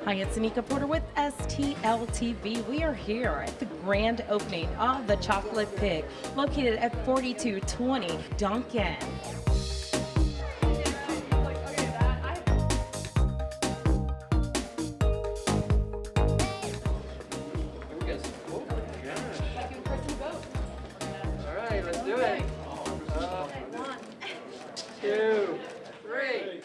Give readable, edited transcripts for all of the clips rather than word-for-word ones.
Hi, it's Anika Porter with STL TV. We are here at the grand opening of the Chocolate Pig, located at 4220 Duncan. All right, let's do it. 2, 3.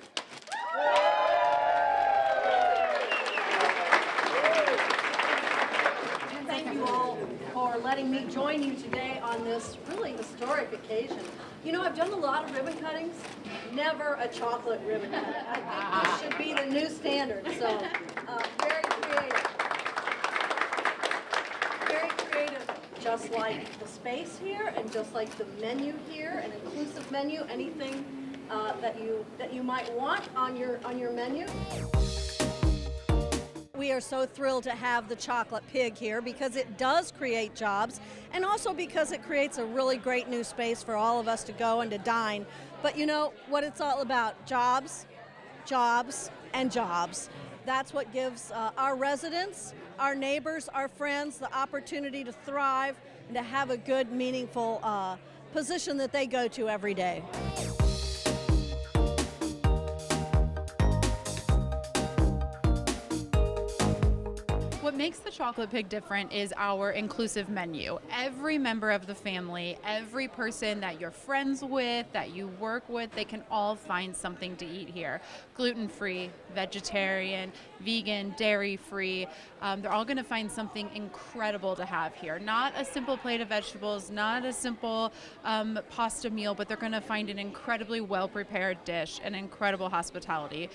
And thank you all for letting me join you today on this really historic occasion. You know, I've done a lot of ribbon cuttings, never a chocolate ribbon cutting. I think this should be the new standard, so very creative. Very creative, just like the space here and just like the menu here, an inclusive menu, anything that you might want on your menu. We are so thrilled to have the Chocolate Pig here because it does create jobs and also because it creates a really great new space for all of us to go and to dine. But you know what it's all about? Jobs, jobs, and jobs. That's what gives our residents, our neighbors, our friends the opportunity to thrive and to have a good, meaningful position that they go to every day. What makes the Chocolate Pig different is our inclusive menu. Every member of the family, every person that you're friends with, that you work with, they can all find something to eat here. Gluten-free, vegetarian, vegan, dairy-free. They're all going to find something incredible to have here. Not a simple plate of vegetables, not a simple pasta meal, but they're going to find an incredibly well-prepared dish and incredible hospitality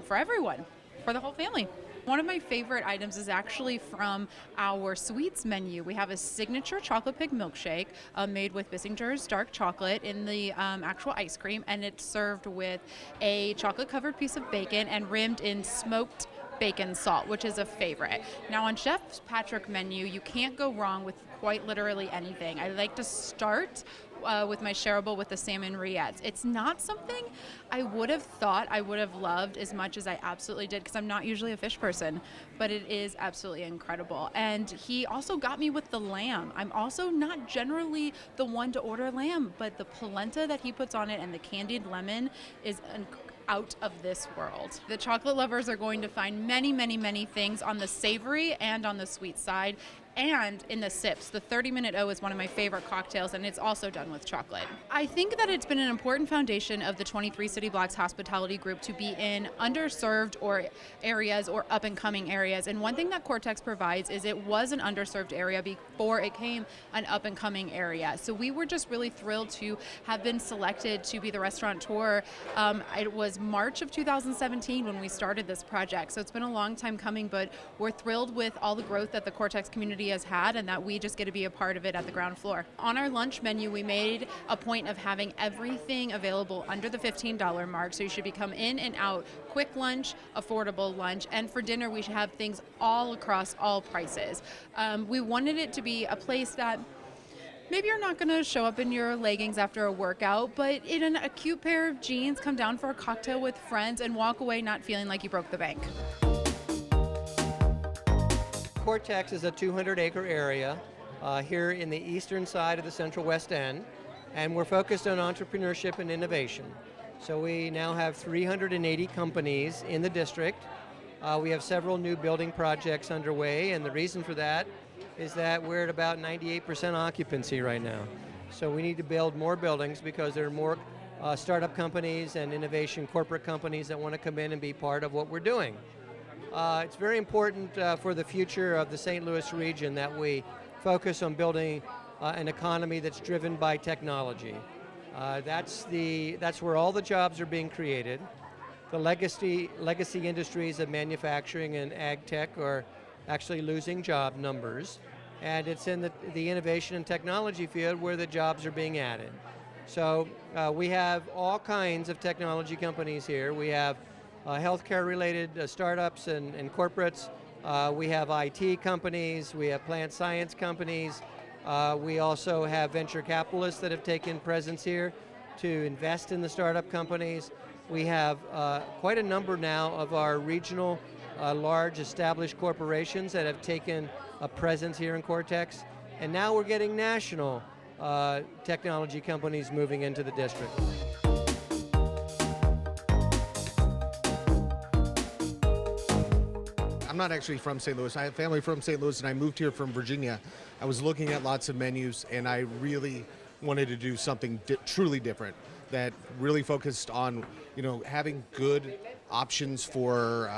for everyone, for the whole family. One of my favorite items is actually from our sweets menu. We have a signature Chocolate Pig milkshake made with Bissinger's dark chocolate in the actual ice cream, and it's served with a chocolate-covered piece of bacon and rimmed in smoked bacon salt, which is a favorite. Now on Chef Patrick's menu, you can't go wrong with quite literally anything. I like to start with my shareable with the salmon rillettes. It's not something I would have thought I would have loved as much as I absolutely did because I'm not usually a fish person, but it is absolutely incredible. And he also got me with the lamb. I'm also not generally the one to order lamb, but the polenta that he puts on it and the candied lemon is out of this world. The chocolate lovers are going to find many, many, many things on the savory and on the sweet side. And in the sips, the 30-minute O is one of my favorite cocktails, and it's also done with chocolate. I think that it's been an important foundation of the 23 City Blocks Hospitality Group to be in underserved or areas or up-and-coming areas. And one thing that Cortex provides is it was an underserved area before it came an up-and-coming area. So we were just really thrilled to have been selected to be the restaurateur. It was March of 2017 when we started this project. So it's been a long time coming, but we're thrilled with all the growth that the Cortex community has had and that we just get to be a part of it at the ground floor. On our lunch menu, we made a point of having everything available under the $15 mark, so you should be come in and out, quick lunch, affordable lunch, and for dinner we should have things all across all prices. We wanted it to be a place that maybe you're not going to show up in your leggings after a workout, but in a cute pair of jeans, come down for a cocktail with friends and walk away not feeling like you broke the bank. Cortex is a 200-acre area here in the eastern side of the Central West End, and we're focused on entrepreneurship and innovation. So we now have 380 companies in the district. We have several new building projects underway, and the reason for that is that we're at about 98% occupancy right now. So we need to build more buildings because there are more startup companies and innovation corporate companies that want to come in and be part of what we're doing. It's very important for the future of the St. Louis region that we focus on building an economy that's driven by technology. That's where all the jobs are being created. The legacy industries of manufacturing and ag tech are actually losing job numbers, and it's in the innovation and technology field where the jobs are being added. So we have all kinds of technology companies here. We have healthcare-related startups and corporates. We have IT companies. We have plant science companies. We also have venture capitalists that have taken presence here to invest in the startup companies. We have quite a number now of our regional large established corporations that have taken a presence here in Cortex, and now we're getting national technology companies moving into the district. I'm not actually from St. Louis. I have family from St. Louis, and I moved here from Virginia. I was looking at lots of menus, and I really wanted to do something truly different that really focused on, having good options for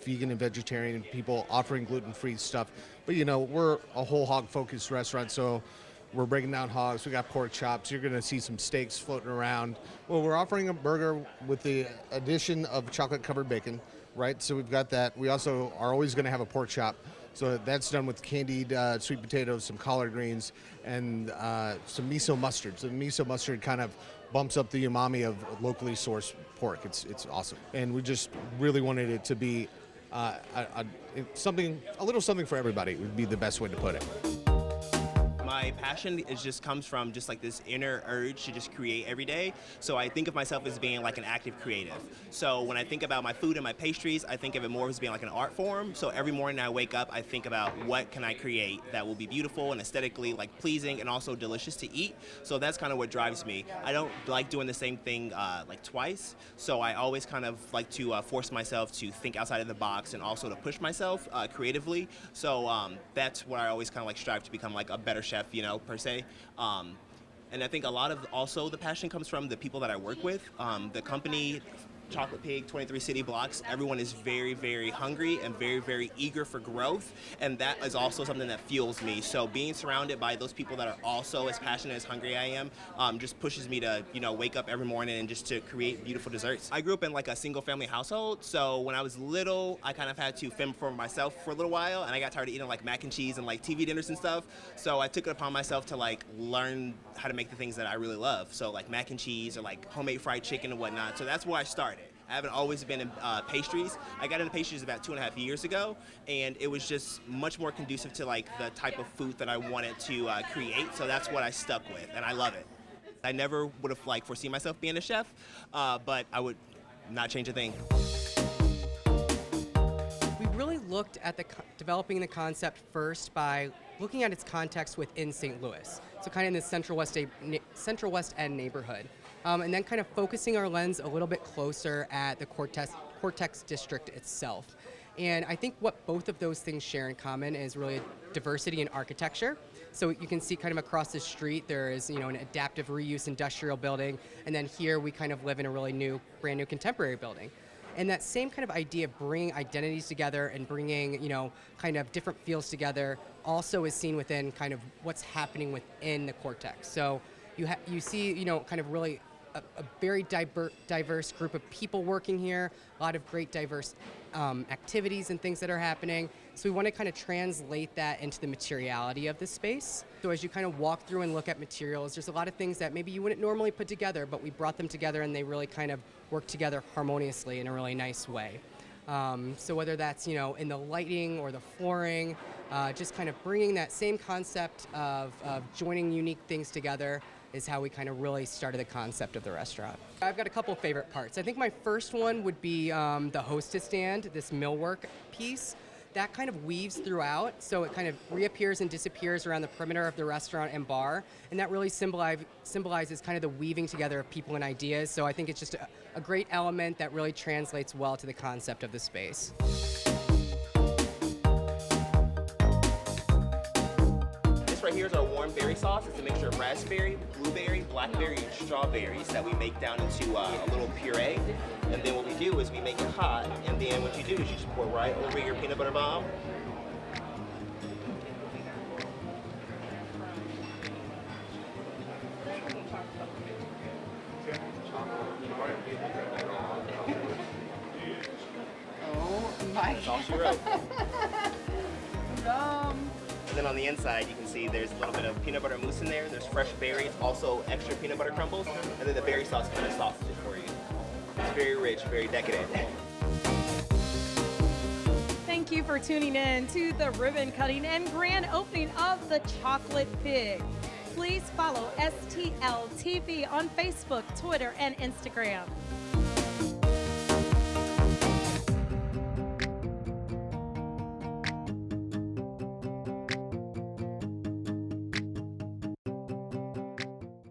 vegan and vegetarian people, offering gluten-free stuff. But, we're a whole hog-focused restaurant, so we're breaking down hogs. We got pork chops. You're going to see some steaks floating around. Well, we're offering a burger with the addition of chocolate-covered bacon. Right, so we've got that. We also are always going to have a pork chop. So that's done with candied sweet potatoes, some collard greens, and some miso mustard. So the miso mustard kind of bumps up the umami of locally sourced pork. It's awesome. And we just really wanted it to be a little something for everybody would be the best way to put it. My passion comes from just like this inner urge to just create every day. So I think of myself as being like an active creative. So when I think about my food and my pastries, I think of it more as being like an art form. So every morning I wake up, I think about what can I create that will be beautiful and aesthetically like pleasing and also delicious to eat. So that's kind of what drives me. I don't like doing the same thing like twice. So I always kind of like to force myself to think outside of the box and also to push myself creatively. So that's what I always kind of like strive to become like a better chef, per se. And I think a lot of also the passion comes from the people that I work with. The company, Chocolate Pig, 23 City Blocks, everyone is very, very hungry and very, very eager for growth, and that is also something that fuels me. So being surrounded by those people that are also as passionate as hungry I am just pushes me to, wake up every morning and just to create beautiful desserts. I grew up in like a single family household, so when I was little, I kind of had to fend for myself for a little while, and I got tired of eating like mac and cheese and like TV dinners and stuff, so I took it upon myself to like learn how to make the things that I really love. So like mac and cheese or like homemade fried chicken and whatnot. So that's where I started. I haven't always been in pastries. I got into pastries about 2.5 years ago, and it was just much more conducive to like the type of food that I wanted to create. So that's what I stuck with, and I love it. I never would have like foreseen myself being a chef, but I would not change a thing. We really looked at developing the concept first by looking at its context within St. Louis, so kind of in the Central West End neighborhood, and then kind of focusing our lens a little bit closer at the Cortex district itself. And I think what both of those things share in common is really diversity in architecture. So you can see kind of across the street there is an adaptive reuse industrial building, and then here we kind of live in a really brand new contemporary building. And that same kind of idea of bringing identities together and bringing, kind of different feels together also is seen within kind of what's happening within the Cortex. So you see, kind of really a very diverse group of people working here, a lot of great diverse activities and things that are happening. So we want to kind of translate that into the materiality of the space. So as you kind of walk through and look at materials, there's a lot of things that maybe you wouldn't normally put together, but we brought them together and they really kind of work together harmoniously in a really nice way. So whether that's, in the lighting or the flooring, just kind of bringing that same concept of joining unique things together is how we kind of really started the concept of the restaurant. I've got a couple favorite parts. I think my first one would be the hostess stand, this millwork piece. That kind of weaves throughout, so it kind of reappears and disappears around the perimeter of the restaurant and bar, and that really symbolizes kind of the weaving together of people and ideas. So I think it's just a great element that really translates well to the concept of the space. Right here is our warm berry sauce. It's a mixture of raspberry, blueberry, blackberry, and strawberries that we make down into a little puree. And then what we do is we make it hot, and then what you do is you just pour right over your peanut butter bomb. Oh my That's all she wrote. God. And then on the inside, you can see there's a little bit of peanut butter mousse in there. There's fresh berries, also extra peanut butter crumbles, and then the berry sauce kind of sauces it for you. It's very rich, very decadent. Thank you for tuning in to the ribbon cutting and grand opening of the Chocolate Pig. Please follow STL TV on Facebook, Twitter, and Instagram.